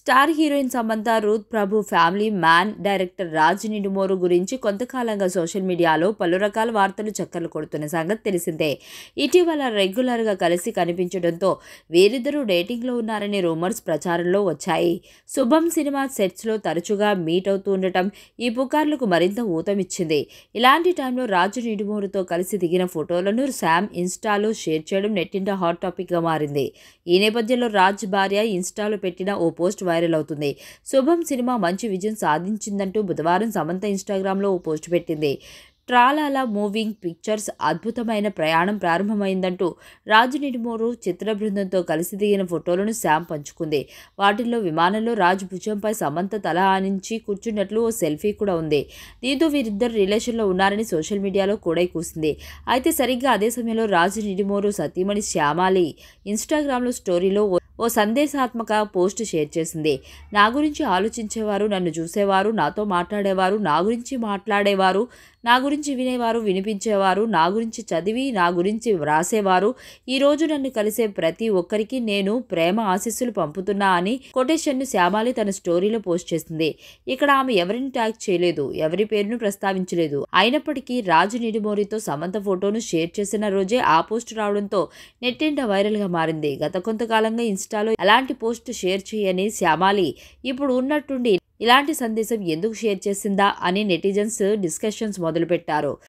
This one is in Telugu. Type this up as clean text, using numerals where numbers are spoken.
స్టార్ హీరోయిన్ సమంత రూత్ ప్రభు family man director Raj Nidumoru గురించి కొంతకాలంగా సోషల్ మీడియాలో పలు రకాల వార్తలు చక్కర్లు కొడుతున్న సంగతి తెలిసిందే. ఇటీవల రెగ్యులర్గా కలిసి కనిపించడంతో వీరిద్దరూ డేటింగ్లో ఉన్నారనే రూమర్స్ ప్రచారంలో వచ్చాయి. శుభం సినిమా సెట్స్లో తరచుగా మీట్ అవుతూ ఉండటం ఈ పుకార్లకు మరింత ఊతమిచ్చింది. ఇలాంటి టైంలో రాజ్ నిడుమోరుతో కలిసి దిగిన ఫోటోలను శామ్ ఇన్స్టాలో షేర్ చేయడం నెట్టింట హాట్ టాపిక్గా మారింది. ఈ నేపథ్యంలో రాజ్ భార్య ఇన్స్టాలో పెట్టిన ఓ పోస్ట్ వైరల్ అవుతుంది. శుభం సినిమా మంచి విజయం సాధించిందంటూ బుధవారం సమంత ఇన్స్టాగ్రామ్లో ఓ పోస్ట్ పెట్టింది. ట్రాలాలా మూవింగ్ పిక్చర్స్ అద్భుతమైన ప్రయాణం ప్రారంభమైందంటూ రాజ్ నిడుమోరు చిత్ర బృందంతో కలిసి దిగిన ఫోటోలను శామ్ పంచుకుంది. వాటిల్లో విమానంలో రాజ్ భుజంపై సమంత తల ఆనించి కూర్చున్నట్లు ఓ సెల్ఫీ కూడా ఉంది. దీంతో వీరిద్దరు రిలేషన్లో ఉన్నారని సోషల్ మీడియాలో కూడా కూసింది. అయితే సరిగ్గా అదే సమయంలో రాజ్ నిడుమోరు సతీమణి శ్యామాలి ఇన్స్టాగ్రామ్లో స్టోరీలో ఓ సందేశాత్మక పోస్ట్ షేర్ చేసింది. నా గురించి ఆలోచించేవారు, నన్ను చూసేవారు, నాతో మాట్లాడేవారు, నా గురించి మాట్లాడేవారు, నా గురించి వినేవారు, వినిపించేవారు, నా గురించి చదివి నా గురించి వ్రాసేవారు, ఈరోజు నన్ను కలిసే ప్రతి ఒక్కరికి నేను ప్రేమ ఆశీస్సులు పంపుతున్నా అని కొటేషన్ను శ్యామాలి తన స్టోరీలో పోస్ట్ చేసింది. ఇక్కడ ఆమె ఎవరిని ట్యాగ్ చేయలేదు, ఎవరి పేరును ప్రస్తావించలేదు. అయినప్పటికీ రాజ్ నిడుమోరితో సమంత ఫోటోను షేర్ చేసిన రోజే ఆ పోస్ట్ రావడంతో నెట్టింట వైరల్గా మారింది. గత కొంతకాలంగా ఇన్స్టాలో ఎలాంటి పోస్ట్ షేర్ చేయని శ్యామాలి ఇప్పుడు ఉన్నట్టుండి ఇలాంటి సందేశం ఎందుకు షేర్ చేసిందా అని నెటిజన్స్ డిస్కషన్స్ మొదలుపెట్టారు.